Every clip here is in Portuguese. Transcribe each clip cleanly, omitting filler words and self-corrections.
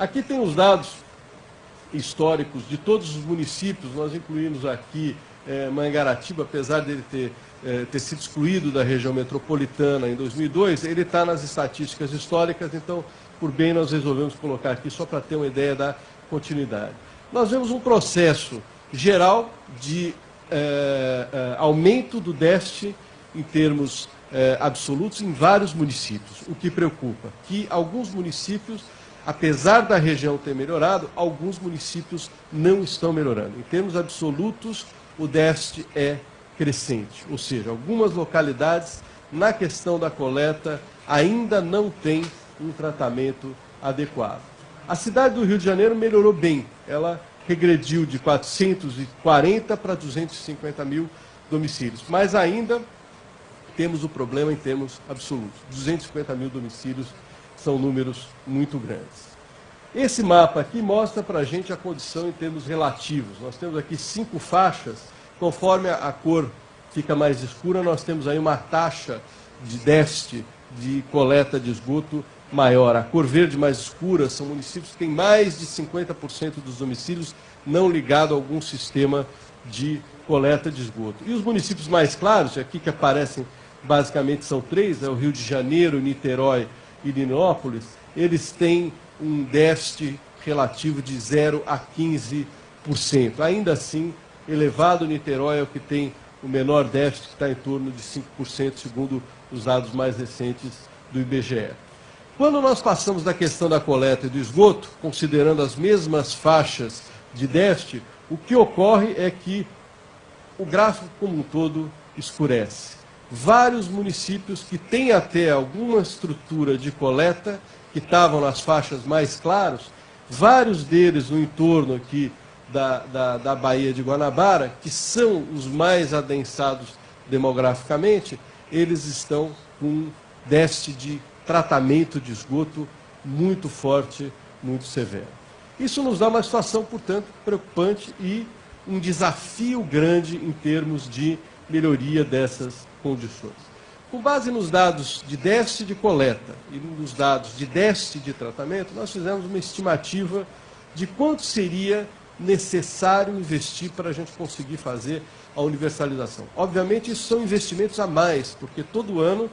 Aqui tem os dados históricos de todos os municípios. Nós incluímos aqui Mangaratiba, apesar dele ter sido excluído da região metropolitana em 2002, ele está nas estatísticas históricas, então, por bem, nós resolvemos colocar aqui só para ter uma ideia da continuidade. Nós vemos um processo geral de aumento do déficit em termos absolutos em vários municípios. O que preocupa, que alguns municípios, apesar da região ter melhorado, alguns municípios não estão melhorando. Em termos absolutos, o déficit é crescente, ou seja, algumas localidades, na questão da coleta, ainda não têm um tratamento adequado. A cidade do Rio de Janeiro melhorou bem, ela regrediu de 440 para 250 mil domicílios, mas ainda temos o problema em termos absolutos. 250 mil domicílios são números muito grandes. Esse mapa aqui mostra para a gente a condição em termos relativos. Nós temos aqui 5 faixas, conforme a cor fica mais escura, nós temos aí uma taxa de déficit de coleta de esgoto maior. A cor verde mais escura são municípios que têm mais de 50% dos domicílios não ligados a algum sistema de coleta de esgoto. E os municípios mais claros, aqui que aparecem basicamente são 3, o Rio de Janeiro, Niterói e Linópolis, eles têm um déficit relativo de 0 a 15%. Ainda assim, elevado, Niterói é o que tem o menor déficit, que está em torno de 5%, segundo os dados mais recentes do IBGE. Quando nós passamos da questão da coleta e do esgoto, considerando as mesmas faixas de déficit, o que ocorre é que o gráfico como um todo escurece. Vários municípios que têm até alguma estrutura de coleta, que estavam nas faixas mais claras, vários deles no entorno aqui da Baía de Guanabara, que são os mais adensados demograficamente, eles estão com um déficit de tratamento de esgoto muito forte, muito severo. Isso nos dá uma situação, portanto, preocupante e um desafio grande em termos de melhoria dessas condições. Com base nos dados de déficit de coleta e nos dados de déficit de tratamento, nós fizemos uma estimativa de quanto seria necessário investir para a gente conseguir fazer a universalização. Obviamente, isso são investimentos a mais, porque todo ano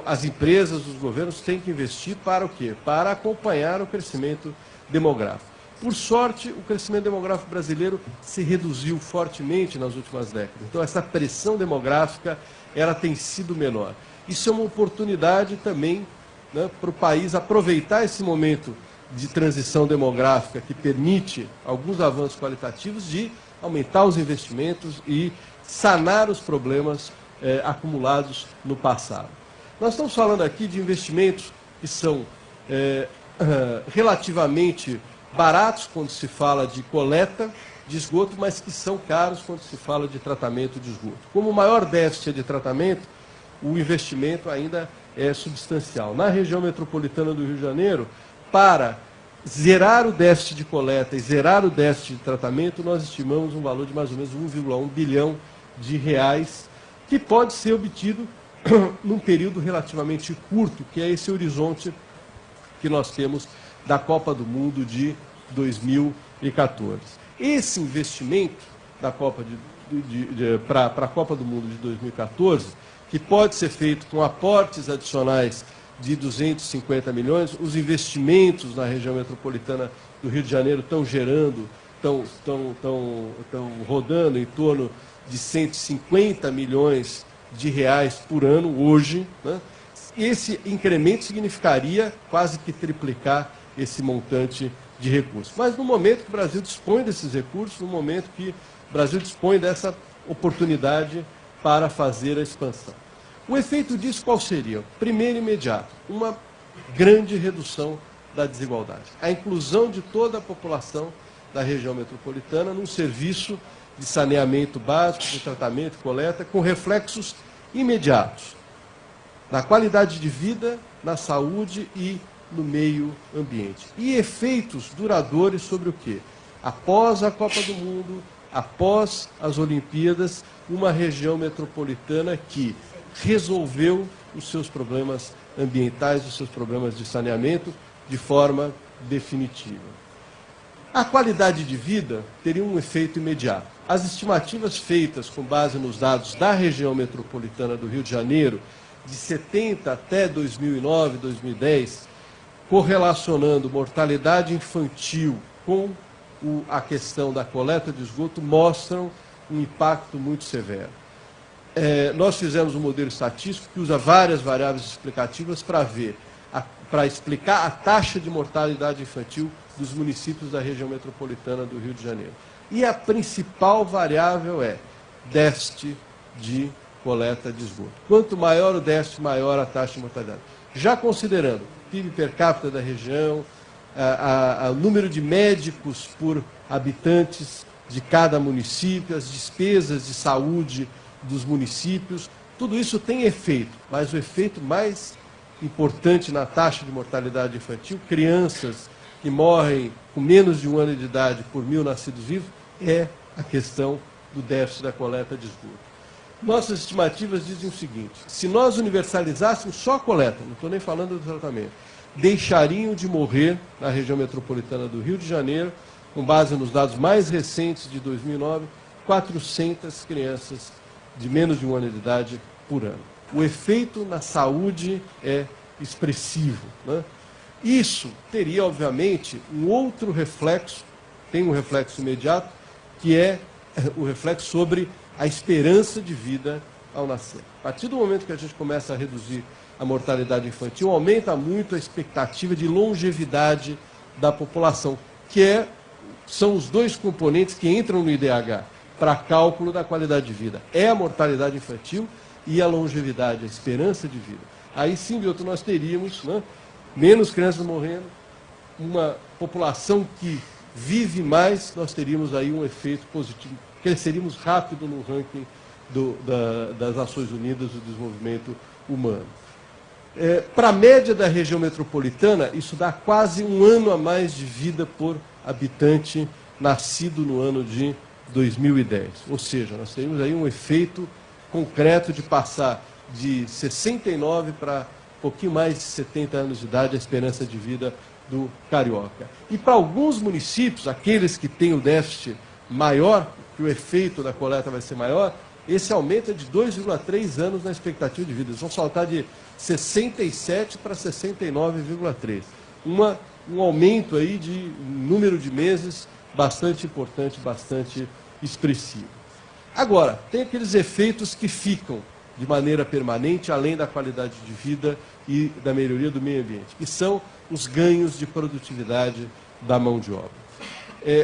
as empresas, os governos têm que investir para o quê? Para acompanhar o crescimento demográfico. Por sorte, o crescimento demográfico brasileiro se reduziu fortemente nas últimas décadas. Então, essa pressão demográfica ela tem sido menor. Isso é uma oportunidade também, né, para o país aproveitar esse momento de transição demográfica que permite alguns avanços qualitativos de aumentar os investimentos e sanar os problemas acumulados no passado. Nós estamos falando aqui de investimentos que são relativamente baratos quando se fala de coleta de esgoto, mas que são caros quando se fala de tratamento de esgoto. Como o maior déficit é de tratamento, o investimento ainda é substancial. Na região metropolitana do Rio de Janeiro, para zerar o déficit de coleta e zerar o déficit de tratamento, nós estimamos um valor de mais ou menos 1,1 bilhão de reais, que pode ser obtido num período relativamente curto, que é esse horizonte que nós temos da Copa do Mundo de 2014. Esse investimento da Copa para a Copa do Mundo de 2014, que pode ser feito com aportes adicionais de 250 milhões, os investimentos na região metropolitana do Rio de Janeiro estão gerando, estão rodando em torno de 150 milhões de reais por ano hoje, né? Esse incremento significaria quase que triplicar esse montante de recursos. Mas no momento que o Brasil dispõe desses recursos, no momento que o Brasil dispõe dessa oportunidade para fazer a expansão. O efeito disso qual seria? Primeiro, imediato, uma grande redução da desigualdade. A inclusão de toda a população da região metropolitana num serviço de saneamento básico, de tratamento e coleta, com reflexos imediatos na qualidade de vida, na saúde e no meio ambiente. E efeitos duradouros sobre o quê? Após a Copa do Mundo, após as Olimpíadas, uma região metropolitana que resolveu os seus problemas ambientais, os seus problemas de saneamento, de forma definitiva. A qualidade de vida teria um efeito imediato. As estimativas feitas com base nos dados da região metropolitana do Rio de Janeiro, de 70 até 2009, 2010, correlacionando mortalidade infantil com a questão da coleta de esgoto, mostram um impacto muito severo. Nós fizemos um modelo estatístico que usa várias variáveis explicativas para explicar a taxa de mortalidade infantil dos municípios da região metropolitana do Rio de Janeiro. E a principal variável é déficit de coleta de esgoto. Quanto maior o déficit, maior a taxa de mortalidade. Já considerando PIB per capita da região, o número de médicos por habitantes de cada município, as despesas de saúde dos municípios, tudo isso tem efeito, mas o efeito mais importante na taxa de mortalidade infantil, crianças que morrem com menos de 1 ano de idade por 1.000 nascidos vivos, é a questão do déficit da coleta de esgoto. Nossas estimativas dizem o seguinte: se nós universalizássemos só a coleta, não estou nem falando do tratamento, deixariam de morrer na região metropolitana do Rio de Janeiro, com base nos dados mais recentes de 2009, 400 crianças de menos de 1 ano de idade por ano. O efeito na saúde é expressivo, né? Isso teria, obviamente, um outro reflexo, tem um reflexo imediato, que é o reflexo sobre a esperança de vida ao nascer. A partir do momento que a gente começa a reduzir a mortalidade infantil, aumenta muito a expectativa de longevidade da população, que são os dois componentes que entram no IDH para cálculo da qualidade de vida. É a mortalidade infantil e a longevidade, a esperança de vida. Aí sim, Milton, nós teríamos, né, menos crianças morrendo, uma população que vive mais, nós teríamos aí um efeito positivo, cresceríamos rápido no ranking das Nações Unidas do Desenvolvimento Humano. Para a média da região metropolitana, isso dá quase 1 ano a mais de vida por habitante nascido no ano de 2010. Ou seja, nós teríamos aí um efeito concreto de passar de 69 para um pouquinho mais de 70 anos de idade a esperança de vida do carioca. E para alguns municípios, aqueles que têm o déficit maior, que o efeito da coleta vai ser maior, esse aumento é de 2,3 anos na expectativa de vida. Eles vão saltar de 67 para 69,3. Um aumento aí de número de meses bastante importante, bastante expressivo. Agora, tem aqueles efeitos que ficam de maneira permanente, além da qualidade de vida e da melhoria do meio ambiente, que são os ganhos de produtividade da mão de obra.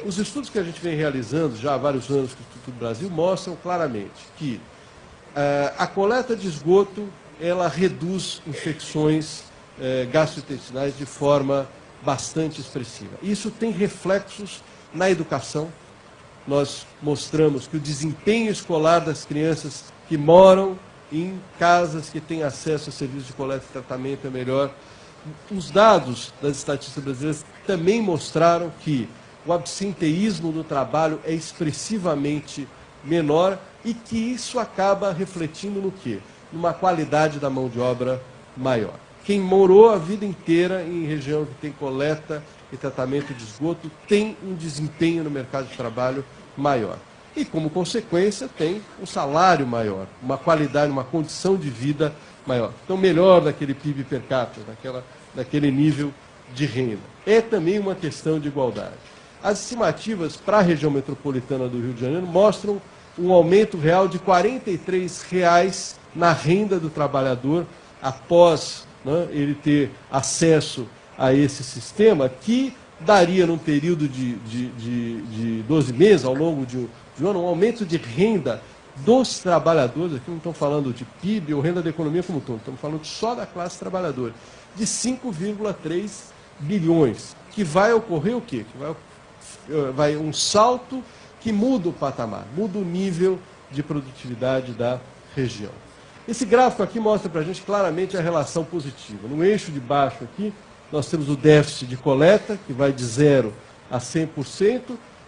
Os estudos que a gente vem realizando já há vários anos com o Instituto Brasil mostram claramente que a coleta de esgoto ela reduz infecções gastrointestinais de forma bastante expressiva. Isso tem reflexos na educação. Nós mostramos que o desempenho escolar das crianças que moram em casas que têm acesso a serviços de coleta e tratamento é melhor. Os dados das estatísticas brasileiras também mostraram que o absenteísmo no trabalho é expressivamente menor e que isso acaba refletindo no quê? Numa qualidade da mão de obra maior. Quem morou a vida inteira em região que tem coleta e tratamento de esgoto tem um desempenho no mercado de trabalho maior. E, como consequência, tem um salário maior, uma qualidade, uma condição de vida maior. Então, melhor daquele PIB per capita, daquele nível de renda. É também uma questão de igualdade. As estimativas para a região metropolitana do Rio de Janeiro mostram um aumento real de R$ 43 na renda do trabalhador após, né, ele ter acesso a esse sistema, que daria, num período de 12 meses, ao longo de um ano, um aumento de renda dos trabalhadores, aqui não estamos falando de PIB ou renda da economia como um todo, estamos falando só da classe trabalhadora, de 5,3 bilhões, que vai ocorrer o quê? Que vai um salto que muda o patamar, muda o nível de produtividade da região. Esse gráfico aqui mostra para a gente claramente a relação positiva. No eixo de baixo aqui, nós temos o déficit de coleta, que vai de 0 a 100%,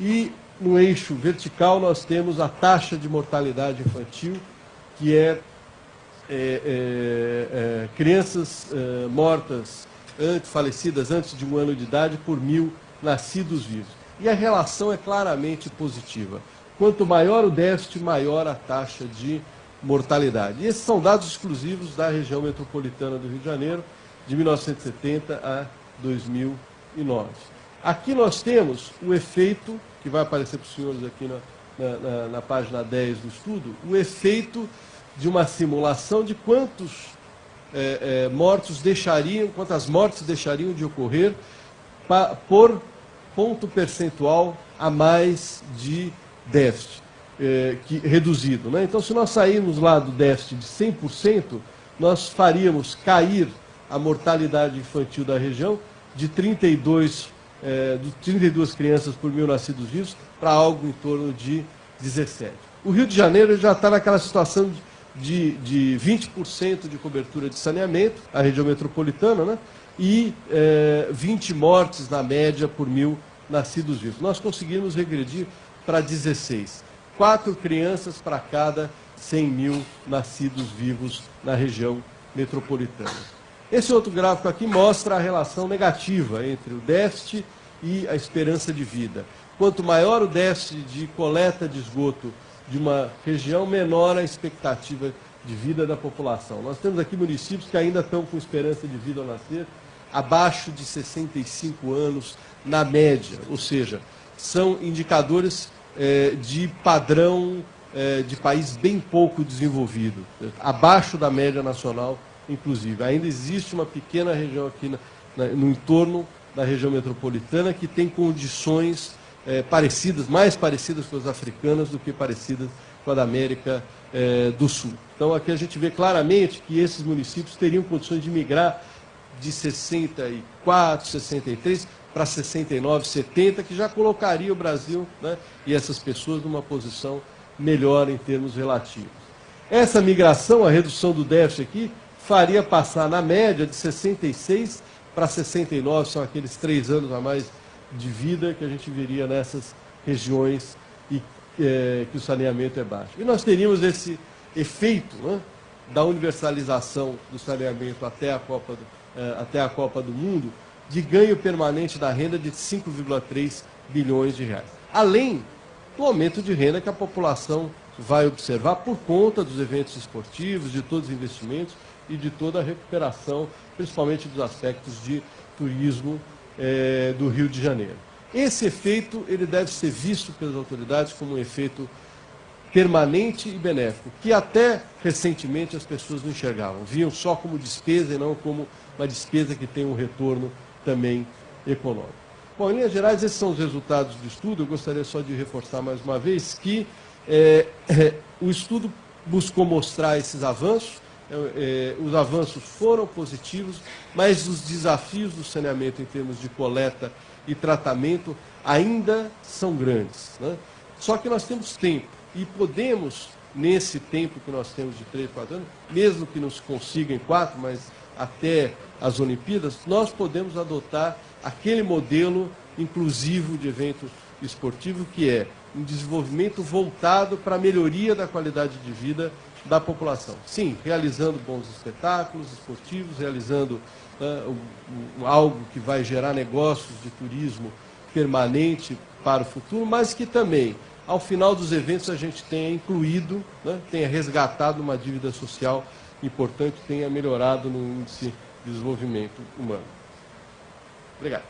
e no eixo vertical nós temos a taxa de mortalidade infantil, que crianças mortas falecidas antes de 1 ano de idade por 1.000 nascidos vivos. E a relação é claramente positiva. Quanto maior o déficit, maior a taxa de mortalidade. E esses são dados exclusivos da região metropolitana do Rio de Janeiro, de 1970 a 2009. Aqui nós temos o efeito, que vai aparecer para os senhores aqui na página 10 do estudo, o efeito de uma simulação de quantas mortes deixariam de ocorrer por ponto percentual a mais de déficit reduzido, né? Então, se nós sairmos lá do déficit de 100%, nós faríamos cair a mortalidade infantil da região de 32 crianças por 1.000 nascidos vivos para algo em torno de 17. O Rio de Janeiro já está naquela situação de 20% de cobertura de saneamento, a região metropolitana, né? E 20 mortes na média por 1.000 nascidos vivos. Nós conseguimos regredir para 16. 4 crianças para cada 100.000 nascidos vivos na região metropolitana. Esse outro gráfico aqui mostra a relação negativa entre o déficit e a esperança de vida. Quanto maior o déficit de coleta de esgoto de uma região, menor a expectativa de vida da população. Nós temos aqui municípios que ainda estão com esperança de vida ao nascer abaixo de 65 anos na média, ou seja, são indicadores de padrão de país bem pouco desenvolvido, abaixo da média nacional, inclusive. Ainda existe uma pequena região aqui no entorno da região metropolitana que tem condições mais parecidas com as africanas do que parecidas com a da América do Sul. Então, aqui a gente vê claramente que esses municípios teriam condições de migrar de 64, 63 para 69, 70, que já colocaria o Brasil, né, e essas pessoas numa posição melhor em termos relativos. Essa migração, a redução do déficit aqui, faria passar na média de 66 para 69, são aqueles 3 anos a mais de vida que a gente veria nessas regiões e que o saneamento é baixo. E nós teríamos esse efeito, né, da universalização do saneamento até a Copa do Mundo, de ganho permanente da renda de 5,3 bilhões de reais. Além do aumento de renda que a população vai observar por conta dos eventos esportivos, de todos os investimentos e de toda a recuperação, principalmente dos aspectos de turismo do Rio de Janeiro. Esse efeito ele deve ser visto pelas autoridades como um efeito permanente e benéfico, que até recentemente as pessoas não enxergavam, viam só como despesa e não como uma despesa que tem um retorno também econômico. Bom, em linhas gerais, esses são os resultados do estudo. Eu gostaria só de reforçar mais uma vez que o estudo buscou mostrar esses avanços. Os avanços foram positivos, mas os desafios do saneamento em termos de coleta e tratamento ainda são grandes, né? Só que nós temos tempo e podemos, nesse tempo que nós temos de 3, 4 anos, mesmo que não se consiga em 4, mas até as Olimpíadas, nós podemos adotar aquele modelo inclusivo de evento esportivo que é um desenvolvimento voltado para a melhoria da qualidade de vida da população. Sim, realizando bons espetáculos esportivos, realizando algo que vai gerar negócios de turismo permanente para o futuro, mas que também, ao final dos eventos, a gente tenha incluído, né, tenha resgatado uma dívida social importante, tenha melhorado no índice de desenvolvimento humano. Obrigado.